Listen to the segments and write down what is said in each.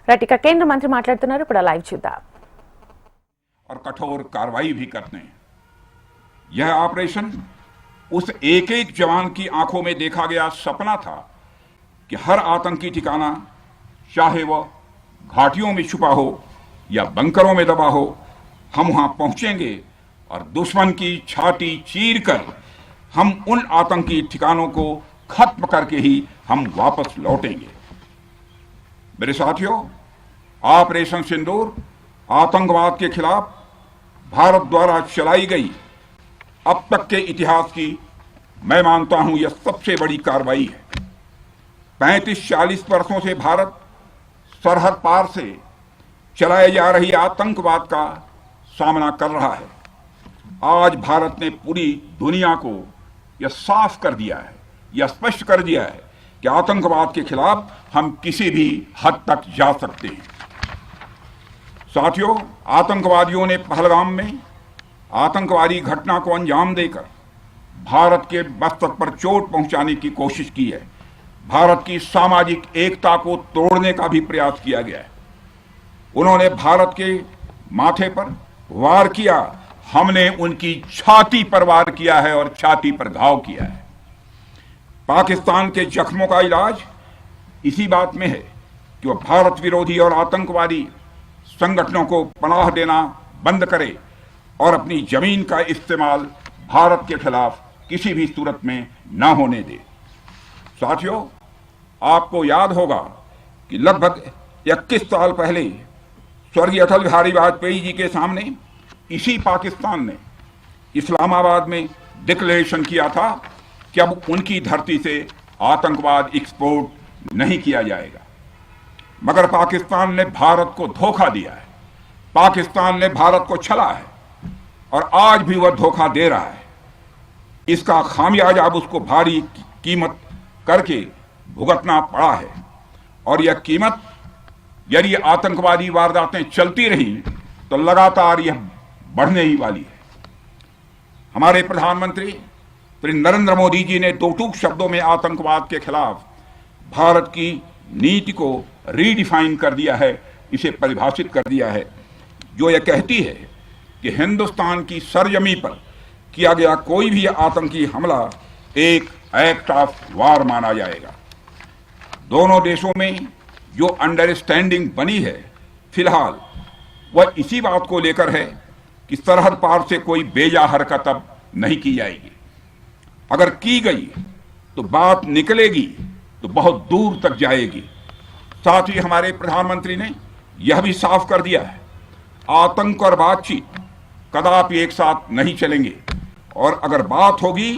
Right ఇక కేంద్ర మంత్రి మాట్లాడుతున్నారు ఇప్పుడు లైవ్ చూద్దాం और कठोर कार्रवाई भी करते हैं। यह ऑपरेशन उस एक एक जवान की आंखों में देखा गया सपना था कि हर आतंकी ठिकाना, चाहे वह घाटियों में छुपा हो या बंकरों में दबा हो, हम वहां पहुंचेंगे और दुश्मन की छाती चीर कर हम उन आतंकी ठिकानों को खत्म करके ही हम वापस लौटेंगे। मेरे साथियों, ऑपरेशन सिंदूर आतंकवाद के खिलाफ भारत द्वारा चलाई गई अब तक के इतिहास की मैं मानता हूं यह सबसे बड़ी कार्रवाई है। 35-40 वर्षों से भारत सरहद पार से चलाए जा रही आतंकवाद का सामना कर रहा है। आज भारत ने पूरी दुनिया को यह साफ कर दिया है, यह स्पष्ट कर दिया है कि आतंकवाद के खिलाफ हम किसी भी हद तक जा सकते हैं। साथियों, आतंकवादियों ने पहलगाम में आतंकवादी घटना को अंजाम देकर भारत के मस्तक पर चोट पहुंचाने की कोशिश की है। भारत की सामाजिक एकता को तोड़ने का भी प्रयास किया गया है। उन्होंने भारत के माथे पर वार किया, हमने उनकी छाती पर वार किया है और छाती पर घाव किया है। पाकिस्तान के जख्मों का इलाज इसी बात में है कि वह भारत विरोधी और आतंकवादी संगठनों को पनाह देना बंद करे और अपनी जमीन का इस्तेमाल भारत के खिलाफ किसी भी सूरत में न होने दे। साथियों, आपको याद होगा कि लगभग 21 साल पहले स्वर्गीय अटल बिहारी वाजपेयी जी के सामने इसी पाकिस्तान ने इस्लामाबाद में डिक्लेरेशन किया था कि अब उनकी धरती से आतंकवाद एक्सपोर्ट नहीं किया जाएगा। मगर पाकिस्तान ने भारत को धोखा दिया है, पाकिस्तान ने भारत को छला है और आज भी वह धोखा दे रहा है। इसका खामियाजा अब उसको भारी कीमत करके भुगतना पड़ा है और यह कीमत, यदि आतंकवादी वारदातें चलती रही तो लगातार यह बढ़ने ही वाली है। हमारे प्रधानमंत्री श्री नरेंद्र मोदी जी ने दो टूक शब्दों में आतंकवाद के खिलाफ भारत की नीति को रीडिफाइन कर दिया है, इसे परिभाषित कर दिया है, जो यह कहती है कि हिंदुस्तान की सरजमी पर किया गया कोई भी आतंकी हमला एक एक्ट ऑफ वार माना जाएगा। दोनों देशों में जो अंडरस्टैंडिंग बनी है फिलहाल वह इसी बात को लेकर है कि सरहद पार से कोई बेजा हरकत अब नहीं की जाएगी। अगर की गई तो बात निकलेगी तो बहुत दूर तक जाएगी। साथ ही हमारे प्रधानमंत्री ने यह भी साफ कर दिया है, आतंक और बातचीत कदापि एक साथ नहीं चलेंगे और अगर बात होगी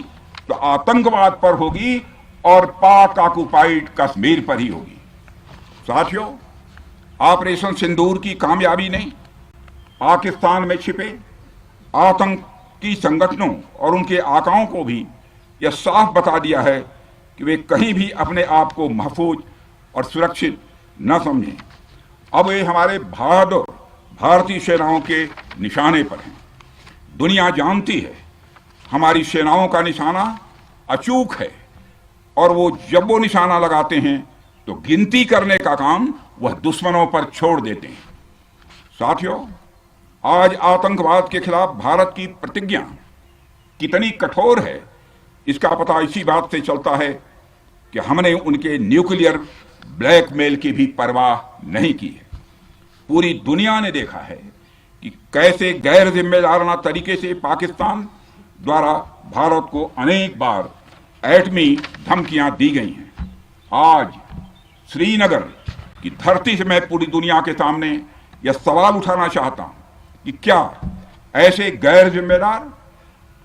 तो आतंकवाद पर होगी और पाक ऑक्युपाइड कश्मीर पर ही होगी। साथियों, ऑपरेशन सिंदूर की कामयाबी ने पाकिस्तान में छिपे आतंकी संगठनों और उनके आकाओं को भी यह साफ बता दिया है कि वे कहीं भी अपने आप को महफूज और सुरक्षित न समझें। अब वे हमारे बहादुर भारतीय सेनाओं के निशाने पर हैं। दुनिया जानती है हमारी सेनाओं का निशाना अचूक है और वो जब वो निशाना लगाते हैं तो गिनती करने का काम वह दुश्मनों पर छोड़ देते हैं। साथियों, आज आतंकवाद के खिलाफ भारत की प्रतिज्ञा कितनी कठोर है इसका पता इसी बात से चलता है कि हमने उनके न्यूक्लियर ब्लैकमेल की भी परवाह नहीं की है। पूरी दुनिया ने देखा है कि कैसे गैर जिम्मेदाराना तरीके से पाकिस्तान द्वारा भारत को अनेक बार एटमी धमकियां दी गई हैं। आज श्रीनगर की धरती से मैं पूरी दुनिया के सामने यह सवाल उठाना चाहता हूं कि क्या ऐसे गैर जिम्मेदार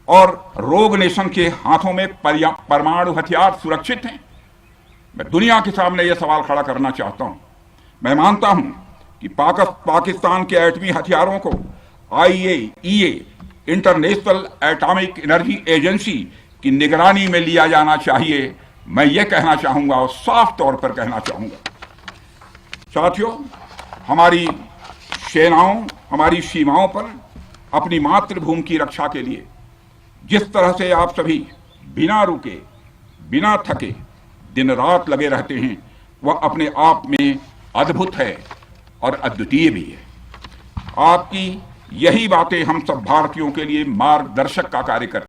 और रोग नेशन के हाथों में परमाणु हथियार सुरक्षित हैं? मैं दुनिया के सामने यह सवाल खड़ा करना चाहता हूं। मैं मानता हूं कि पाकिस्तान के एटमी हथियारों को IAEA international atomic energy agency की निगरानी में लिया जाना चाहिए। मैं ये कहना चाहूंगा और साफ तौर पर कहना चाहूंगा। साथियों, हमारी सेनाओं हमारी सीमाओं पर अपनी मातृभूमि की रक्षा के लिए जिस तरह से आप सभी बिना रुके बिना थके दिन रात लगे रहते हैं वह अपने आप में अद्भुत है और अद्वितीय भी है। आपकी यही बातें हम सब भारतीयों के लिए मार्गदर्शक का कार्य करती